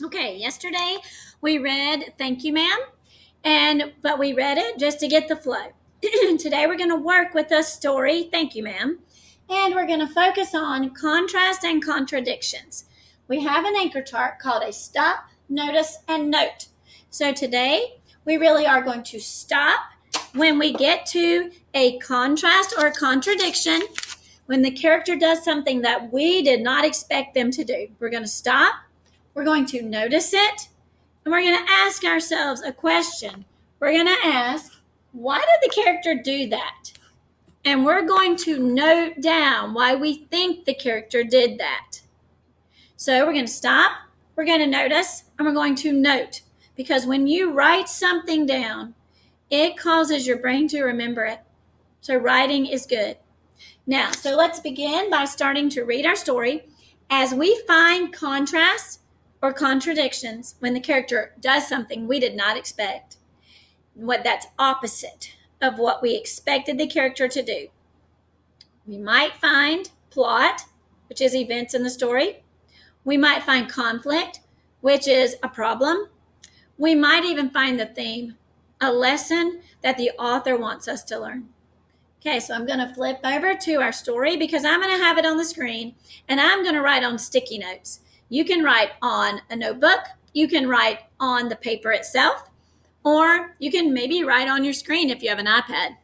Okay, yesterday we read Thank You, Ma'am, but we read it just to get the flow. Today we're going to work with the story Thank You, Ma'am, and we're going to focus on contrast and contradictions. We have an anchor chart called a stop, notice, and note. So today we really are going to stop when we get to a contrast or a contradiction, when the character does something that we did not expect them to do. We're going to stop, we're going to notice it, and we're going to ask ourselves a question. We're going to ask, why did the character do that? And we're going to note down why we think the character did that. So we're going to stop, we're going to notice, and we're going to note. Because when you write something down, it causes your brain to remember it. So writing is good. Now, so let's begin by starting to read our story as we find contrasts or contradictions when the character does something we did not expect. What that's opposite of what we expected the character to do. We might find plot, which is events in the story. We might find conflict, which is a problem. We might even find the theme, a lesson that the author wants us to learn. Okay, so I'm going to flip over to our story because I'm going to have it on the screen and I'm going to write on sticky notes. You can write on a notebook, you can write on the paper itself, or you can maybe write on your screen if you have an iPad.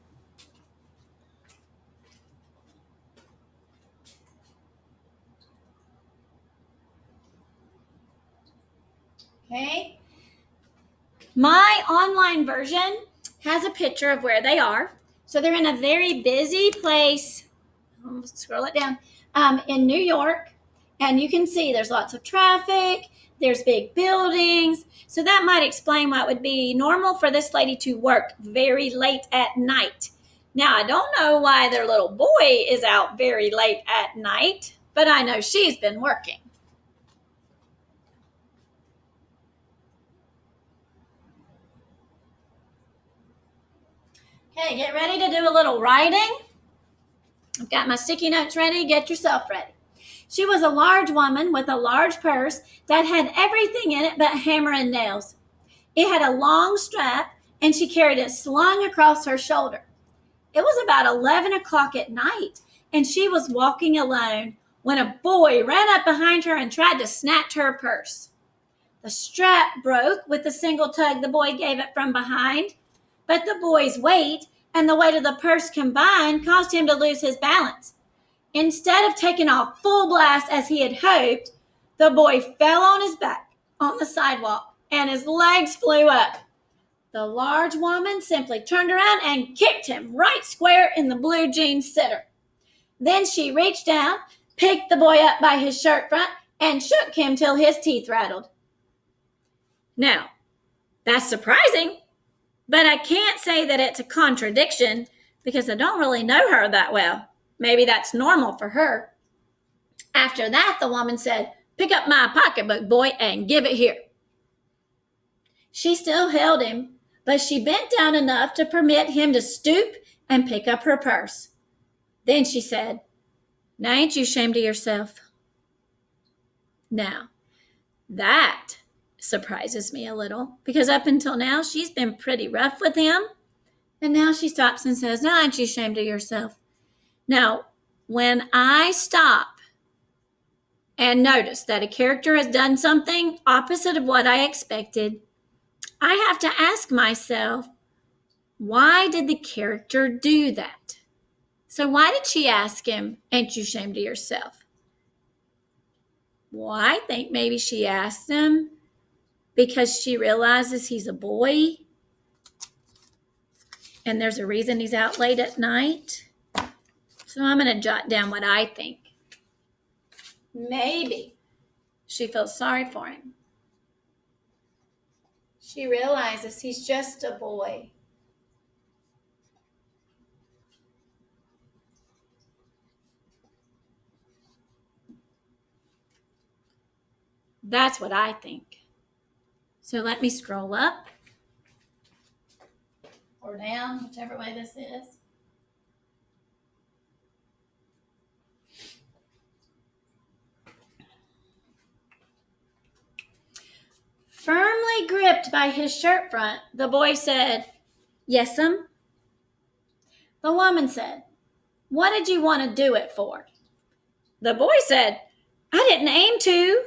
Okay. My online version has a picture of where they are. So they're in a very busy place. I'll scroll it down. In New York. And you can see there's lots of traffic. There's big buildings. So that might explain why it would be normal for this lady to work very late at night. Now, I don't know why their little boy is out very late at night, but I know she's been working. Okay, get ready to do a little writing. I've got my sticky notes ready. Get yourself ready. She was a large woman with a large purse that had everything in it but hammer and nails. It had a long strap, and she carried it slung across her shoulder. It was about 11 o'clock at night, and she was walking alone when a boy ran up behind her and tried to snatch her purse. The strap broke with the single tug the boy gave it from behind, but the boy's weight and the weight of the purse combined caused him to lose his balance. Instead of taking off full blast as he had hoped, the boy fell on his back on the sidewalk and his legs flew up. The large woman simply turned around and kicked him right square in the blue jeans sitter. Then she reached down, picked the boy up by his shirt front, and shook him till his teeth rattled. Now, that's surprising, but I can't say that it's a contradiction because I don't really know her that well. Maybe that's normal for her. After that, the woman said, "Pick up my pocketbook, boy, and give it here." She still held him, but she bent down enough to permit him to stoop and pick up her purse. Then she said, "Now ain't you ashamed of yourself?" Now, that surprises me a little because up until now, she's been pretty rough with him. And now she stops and says, "Now aren't you ashamed of yourself?" Now, when I stop and notice that a character has done something opposite of what I expected, I have to ask myself, why did the character do that? So why did she ask him, "Ain't you ashamed of yourself?" Well, I think maybe she asked him because she realizes he's a boy and there's a reason he's out late at night. So I'm going to jot down what I think. Maybe she feels sorry for him. She realizes he's just a boy. That's what I think. So let me scroll up or down, whichever way this is. gripped by his shirt front, the boy said, "Yes'm." The woman said, "What did you want to do it for?" The boy said, "I didn't aim to."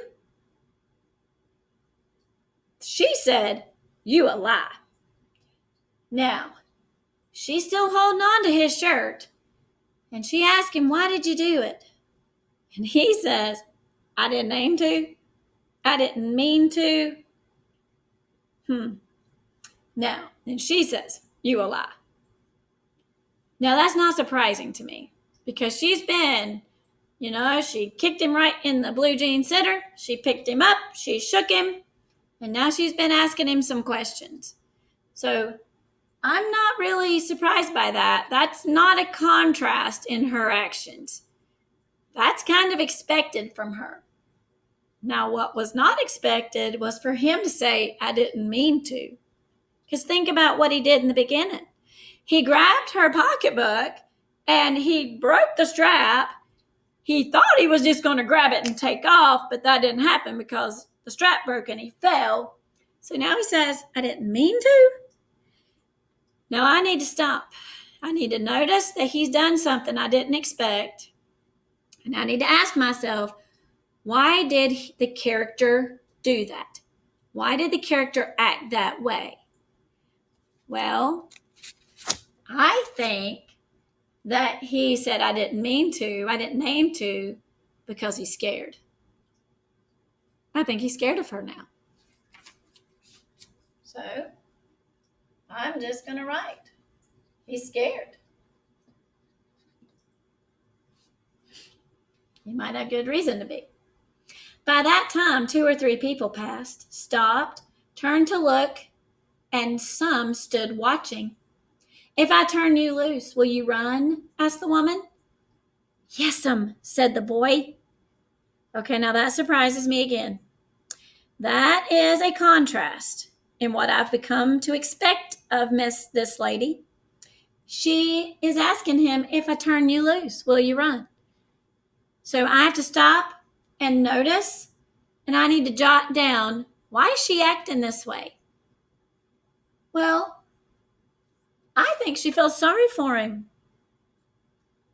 She said, "You a lie." Now, she's still holding on to his shirt, and she asked him, "Why did you do it?" And he says, "I didn't aim to. I didn't mean to." Now, then she says, "You a lie." Now, that's not surprising to me because she's been, she kicked him right in the blue jean center. She picked him up. She shook him. And now she's been asking him some questions. So I'm not really surprised by that. That's not a contrast in her actions. That's kind of expected from her. Now, what was not expected was for him to say, "I didn't mean to." Because think about what he did in the beginning. He grabbed her pocketbook and he broke the strap. He thought he was just going to grab it and take off, but that didn't happen because the strap broke and he fell. So now he says, "I didn't mean to." Now I need to stop. I need to notice that he's done something I didn't expect. And I need to ask myself, why did the character do that? Why did the character act that way? Well, I think that he said, "I didn't mean to, I didn't aim to," because he's scared. I think he's scared of her now. So I'm just going to write, he's scared. He might have good reason to be. By that time, 2 or 3 people passed, stopped, turned to look, and some stood watching. "If I turn you loose, will you run?" asked the woman. "Yes'm," said the boy. Okay, now that surprises me again. That is a contrast in what I've become to expect of this lady. She is asking him, "If I turn you loose, will you run?" So I have to stop and notice, and I need to jot down, why is she acting this way? Well, I think she feels sorry for him.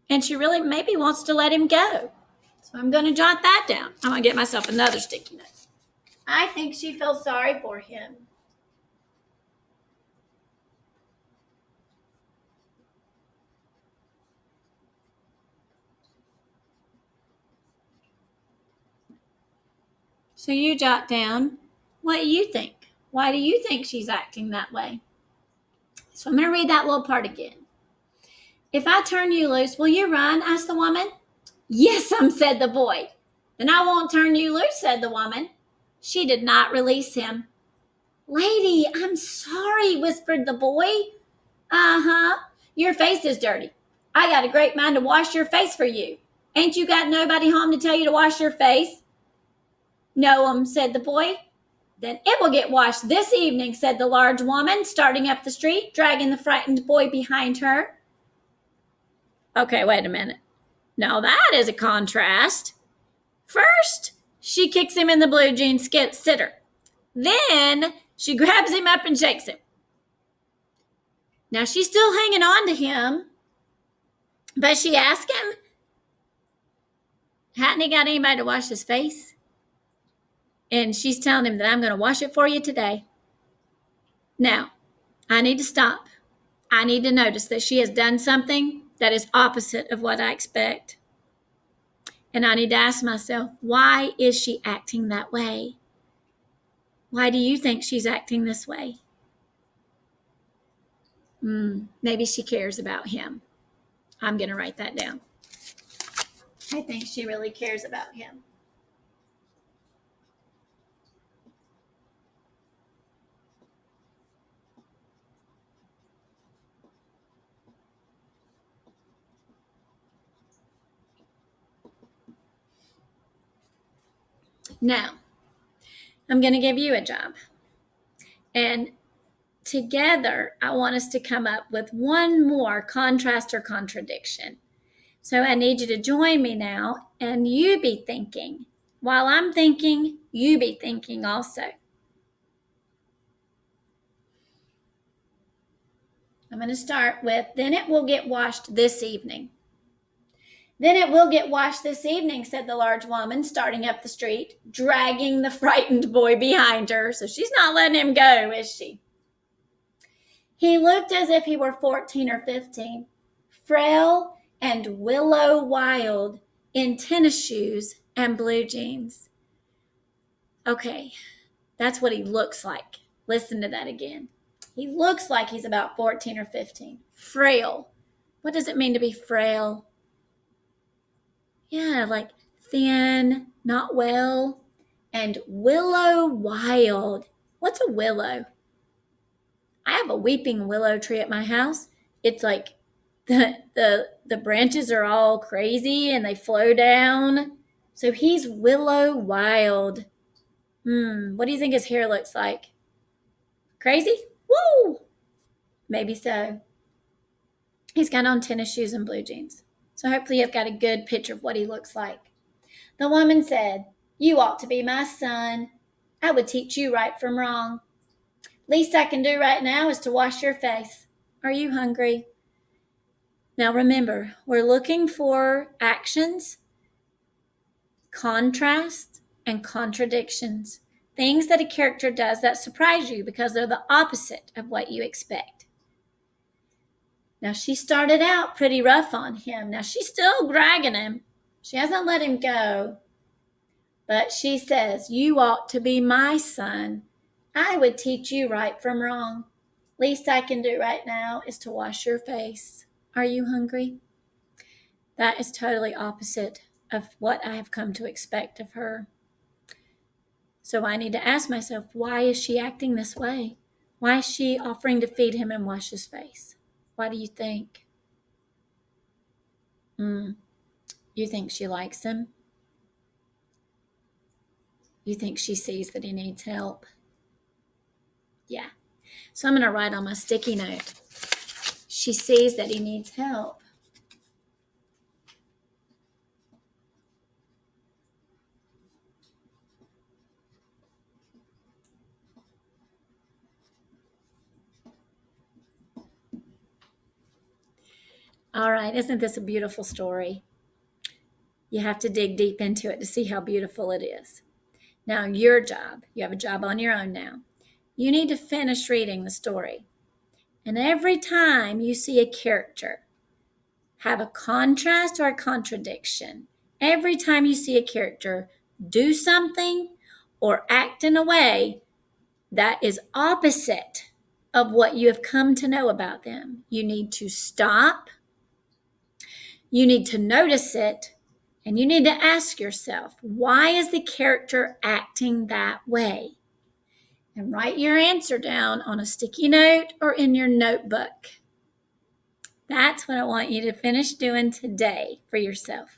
And she really maybe wants to let him go. So I'm going to jot that down. I'm going to get myself another sticky note. I think she feels sorry for him. So you jot down what you think. Why do you think she's acting that way? So I'm going to read that little part again. "If I turn you loose, will you run?" asked the woman. "Yes'm," said the boy. "Then I won't turn you loose," said the woman. She did not release him. "Lady, I'm sorry," whispered the boy. "Uh-huh. Your face is dirty. I got a great mind to wash your face for you. Ain't you got nobody home to tell you to wash your face?" "No'm," said the boy. "Then it will get washed this evening," said the large woman, starting up the street, dragging the frightened boy behind her. Okay, wait a minute. Now that is a contrast. First, she kicks him in the blue jean sitter. Then she grabs him up and shakes him. Now she's still hanging on to him, but she asked him, hadn't he got anybody to wash his face? And she's telling him that I'm going to wash it for you today. Now, I need to stop. I need to notice that she has done something that is opposite of what I expect. And I need to ask myself, why is she acting that way? Why do you think she's acting this way? Maybe she cares about him. I'm going to write that down. I think she really cares about him. Now, I'm going to give you a job. And together, I want us to come up with one more contrast or contradiction. So I need you to join me now, and you be thinking. While I'm thinking, you be thinking also. I'm going to start with, then it will get washed this evening. Then it will get washed this evening, said the large woman, starting up the street, dragging the frightened boy behind her. So she's not letting him go, is she? He looked as if he were 14 or 15, frail and willow wild in tennis shoes and blue jeans. Okay, that's what he looks like. Listen to that again. He looks like he's about 14 or 15. Frail. What does it mean to be frail? Yeah, like thin, not well, and willow wild. What's a willow? I have a weeping willow tree at my house. It's like the branches are all crazy and they flow down. So he's willow wild. What do you think his hair looks like? Crazy? Woo! Maybe so. He's got on tennis shoes and blue jeans. So hopefully you've got a good picture of what he looks like. The woman said, "You ought to be my son. I would teach you right from wrong. Least I can do right now is to wash your face. Are you hungry?" Now remember, we're looking for actions, contrast, and contradictions. Things that a character does that surprise you because they're the opposite of what you expect. Now, she started out pretty rough on him. Now, she's still dragging him. She hasn't let him go. But she says, "You ought to be my son. I would teach you right from wrong. Least I can do right now is to wash your face. Are you hungry?" That is totally opposite of what I have come to expect of her. So I need to ask myself, why is she acting this way? Why is she offering to feed him and wash his face? Why do you think? You think she likes him? You think she sees that he needs help? Yeah. So I'm going to write on my sticky note, she sees that he needs help. All right, isn't this a beautiful story? You have to dig deep into it to see how beautiful it is. Now, your job, you have a job on your own now. You need to finish reading the story. And every time you see a character have a contrast or a contradiction, every time you see a character do something or act in a way that is opposite of what you have come to know about them, you need to stop. You need to notice it, and you need to ask yourself, why is the character acting that way? And write your answer down on a sticky note or in your notebook. That's what I want you to finish doing today for yourself.